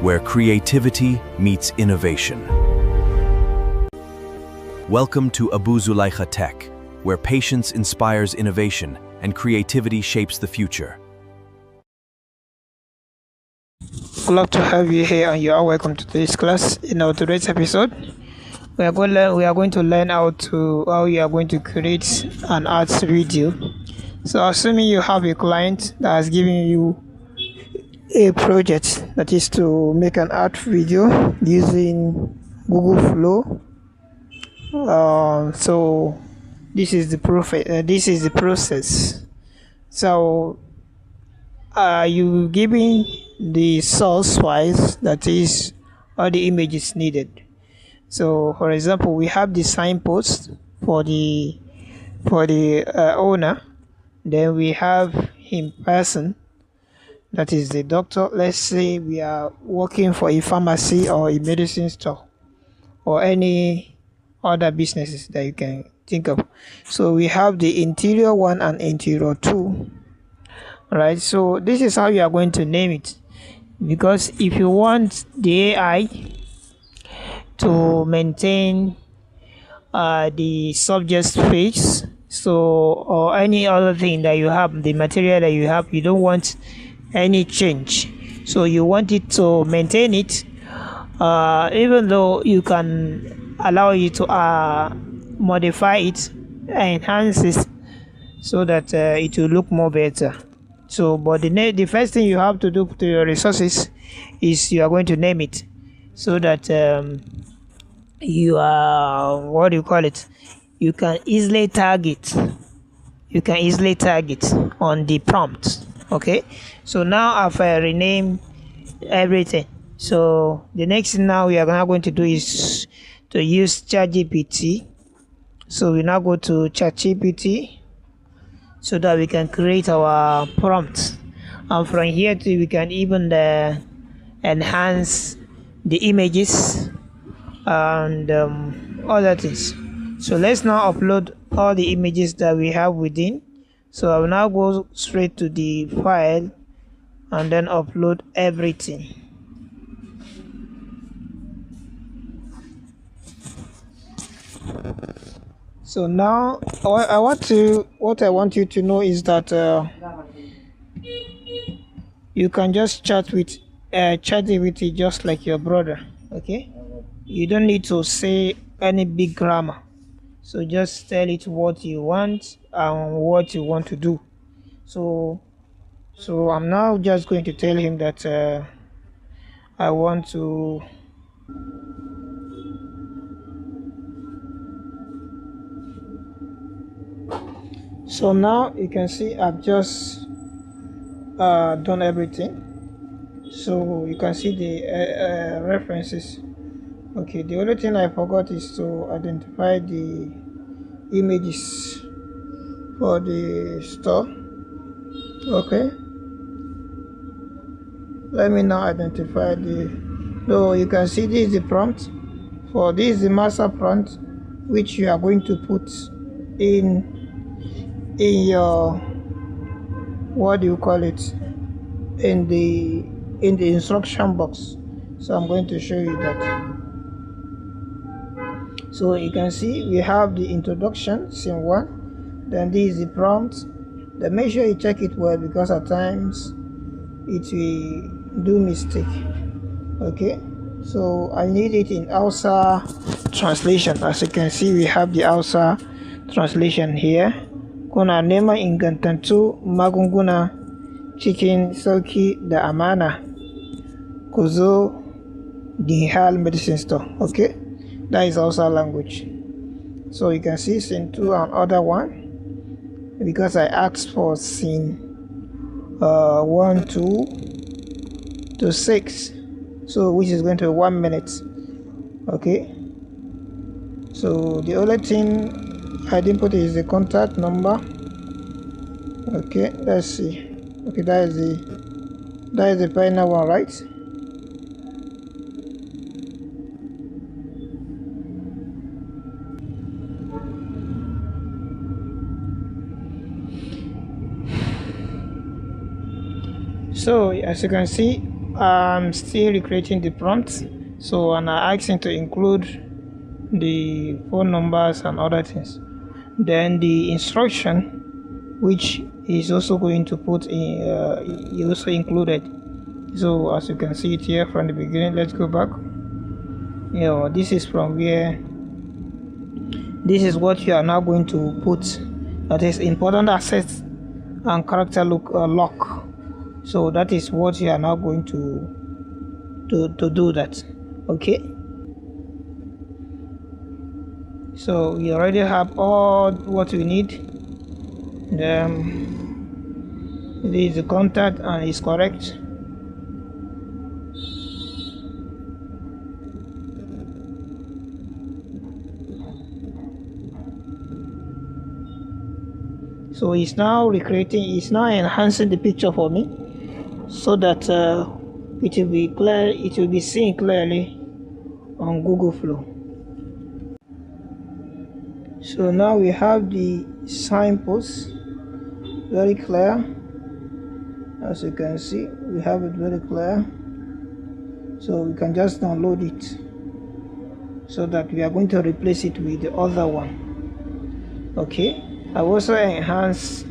where creativity meets innovation. Welcome to Abu-Zulaikha Tech, where patience inspires innovation and creativity shapes the future. I'd love to have you here, and you are welcome to this class. In our today's episode, we are going to learn how you are going to create an arts video. So, assuming you have a client that has given you a project that is to make an art video using Google Flow. So this is the process. So you giving the source files, that is all the images needed. So for example, we have the signpost for the owner. Then we have him person, that is the doctor. Let's say we are working for a pharmacy or a medicine store or any other businesses that you can think of. So we have the interior 1 and interior 2. Right, so this is how you are going to name it, because if you want the AI to maintain the subject's face, so or any other thing that you have, the material that you have, you don't want any change, so you want it to maintain it, even though you can allow it to modify it, enhance it, so that it will look more better. So but the first thing you have to do to your resources is you are going to name it, so that you are, what do you call it, you can easily target on the prompt. Okay, so now I've renamed everything. So the next thing now we are now going to do is to use ChatGPT. So we now go to ChatGPT so that we can create our prompt, and from here too we can even enhance the images and other things. So let's now upload all the images that we have within. So I will now go straight to the file and then upload everything. So now what I want you to know is that you can just chat with ChatGPT just like your brother. Okay, you don't need to say any big grammar. So just tell it what you want and what you want to do. So I'm now just going to tell him that I want to so now you can see I've just done everything. So you can see the references. Okay, the only thing I forgot is to identify the images for the store. Okay, let me now identify so you can see this is the prompt. For this is the master prompt, which you are going to put in your, what do you call it, in the instruction box. So I'm going to show you that. So you can see we have the introduction, scene 1, then this is the prompt. Then make sure you check it well, because at times it will do mistake. Okay, so I need it in Hausa translation. As you can see, we have the Hausa translation here. Kuna neman ingantattu magunguna cikin sauki da amana, ku zo Dihal Medicine Store. Okay, that is also language. So you can see scene 2 and other one, because I asked for scene 1 to 6, so which is going to be 1 minute. Okay, so the only thing I didn't put is the contact number. Okay, let's see. Okay, that is the final one, right? So as you can see, I'm still recreating the prompt, so and I asked him to include the phone numbers and other things. Then the instruction, which is also going to put in, he also included. So as you can see it here from the beginning, let's go back. This is from where, this is what you are now going to put, that is important assets and character lock. So that is what you are now going to do that. Okay, so we already have all what we need. Then this is the contact and it's correct. So it's now recreating, it's now enhancing the picture for me, so that it will be clear, it will be seen clearly on Google Flow. So now we have the signpost very clear. As you can see, we have it very clear, so we can just download it, so that we are going to replace it with the other one. Okay, I also enhance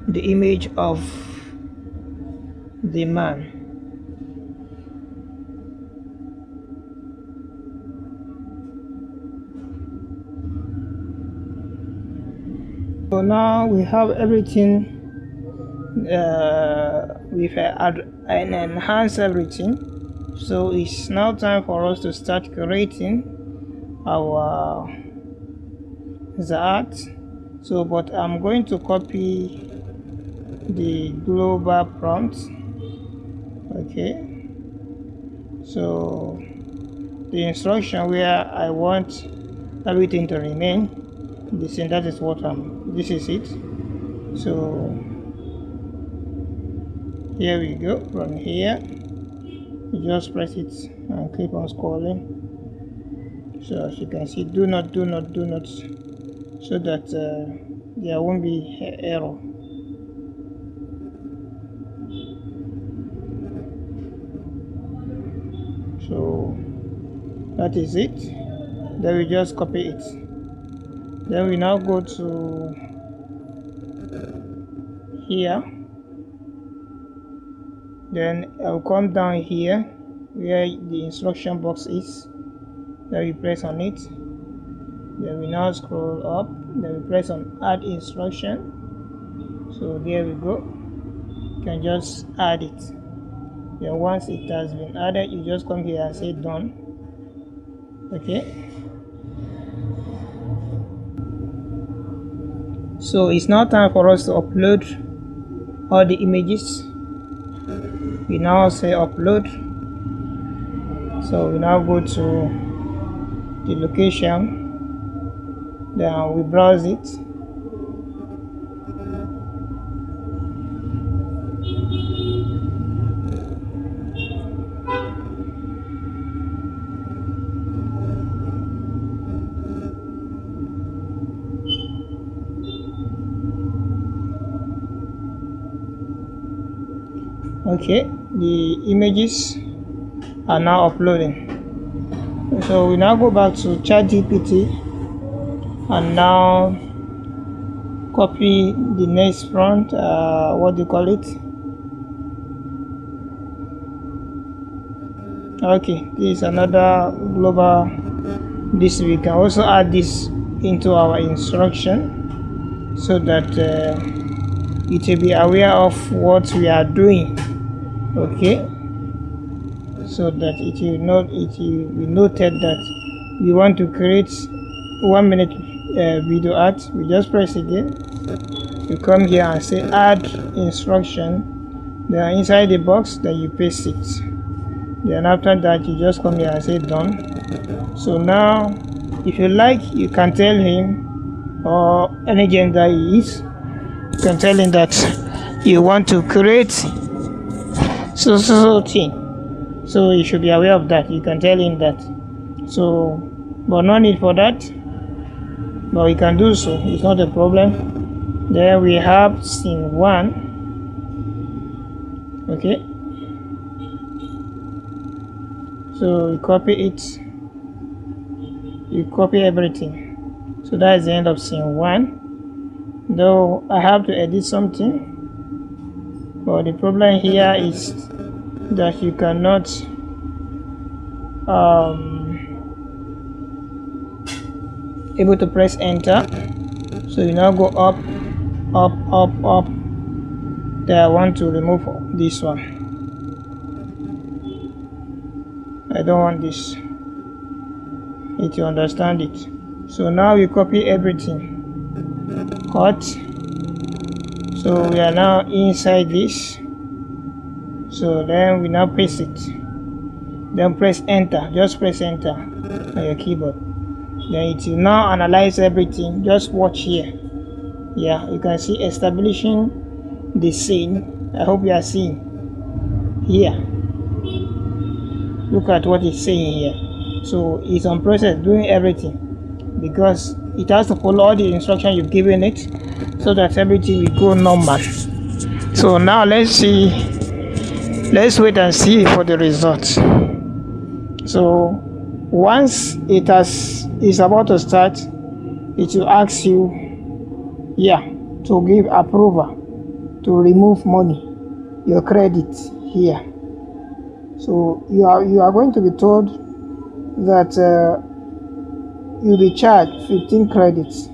the image of the man. So now we have everything, we've enhanced everything. So it's now time for us to start creating our art. So but I'm going to copy the global prompt. Okay, so the instruction where I want everything to remain the same, that is what this is it. So here we go. From here you just press it and click on scrolling. So as you can see, do not, so that there won't be error. So that is it. Then we just copy it. Then we now go to here. Then I'll come down here where the instruction box is. Then we press on it. Then we now scroll up. Then we press on add instruction. So there we go. You can just add it. Then once it has been added, you just come here and say done. Okay. So it's now time for us to upload all the images. We now say upload. So we now go to the location. Then we browse it. Okay, the images are now uploading. So we now go back to ChatGPT and now copy the next prompt. What do you call it? Okay, this is another global. This we can also add this into our instruction, so that it will be aware of what we are doing. Okay, so that it will be noted that we want to create 1 minute video art. We just press again. You come here and say add instruction. Then inside the box, then you paste it. Then after that, you just come here and say done. So now, if you like, you can tell him, or any gender he is, you can tell him that you want to create so thing. So you should be aware of that. You can tell him that. So, but no need for that. But we can do so. It's not a problem. Then we have scene 1. Okay. So you copy it, you copy everything. So that is the end of scene 1. Though I have to edit something, but the problem here is that you cannot able to press enter. So you now go up, up, up, up. Then I want to remove this one. I don't want this. Need to understand it. So now we copy everything. Cut. So we are now inside this. So then we now paste it. Then press enter. Just press enter on your keyboard. Then it will now analyze everything. Just watch here. Yeah, you can see establishing the scene. I hope you are seeing here. Look at what it's saying here. So it's on process, doing everything, because it has to follow all the instructions you've given it, so that everything will go normal. So now let's wait and see for the results. So once it's about to start, it will ask you, yeah, to give approval to remove money, your credit here. So you are going to be told that you'll be charged 15 credits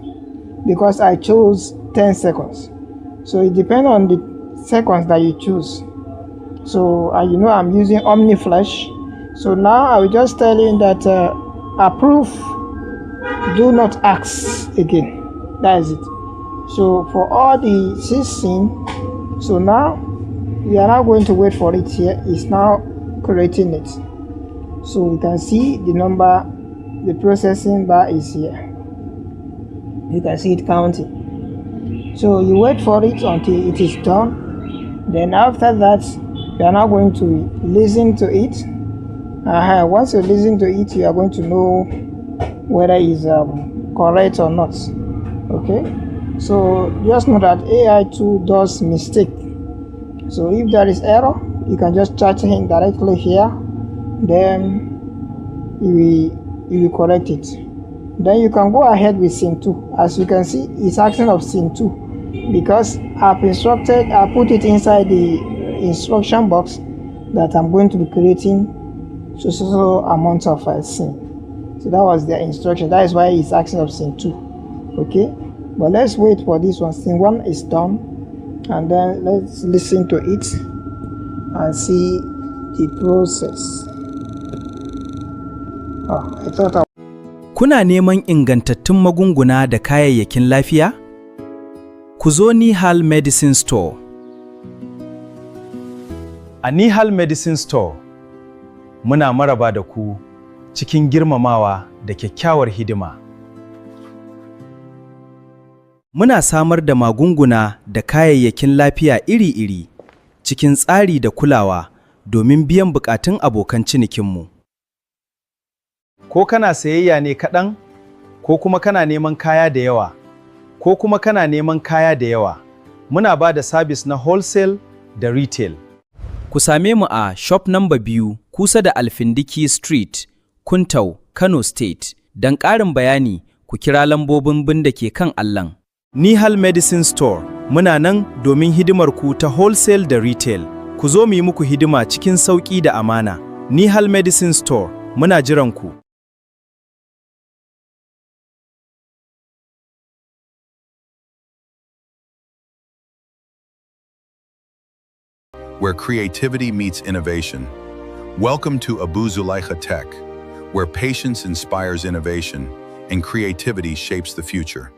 because I chose 10 seconds. So it depends on the seconds that you choose. So you know I'm using OmniFlash. So now I will just tell you that approve, do not ask again. That is it. So for all the 16, so now we are now going to wait for it here. It's now creating it. So you can see the number, the processing bar is here. You can see it counting. So you wait for it until it is done. Then after that, you are now going to listen to it. Once you listen to it, you are going to know whether it's correct or not. Okay, so just know that AI too does mistake. So if there is error, you can just chat him directly here, then you will correct it. Then you can go ahead with scene 2. As you can see, it's asking of scene 2 because I put it inside the instruction box that I'm going to be creating so amount of scene. So that was the instruction. That is why it's asking of scene 2. Okay, but let's wait for this one. Scene 1 is done, and then let's listen to it and see the process. Kuna neman ingantattun magunguna da kayayyakin lafiya? Ku zo Nihal Medicine Store. A Nihal Medicine Store, muna maraba da ku cikin girmamawa da kyakkyawar hidima. Muna samar da magunguna da kayayyakin lafiya iri-iri cikin tsari da kulawa domin biyan bukatun abokan cinikinmu. Ko kana sayayya ne kaɗan, ko kuma kana neman kaya da yawa, muna ba da sabis na wholesale da retail. Ku same mu a shop number 2 kusa da Alfindiki Street, Kuntau, Kano State. Don ƙarin bayani, ku kira lambobin bin da ke kan allon. Nihal Medicine Store, muna nan domin hidimar ku ta wholesale da retail. Ku zo mu yi muku hidima cikin sauƙi da amana. Nihal Medicine Store, muna jiran ku. Where creativity meets innovation. Welcome to Abu-Zulaikha Tech, where patience inspires innovation and creativity shapes the future.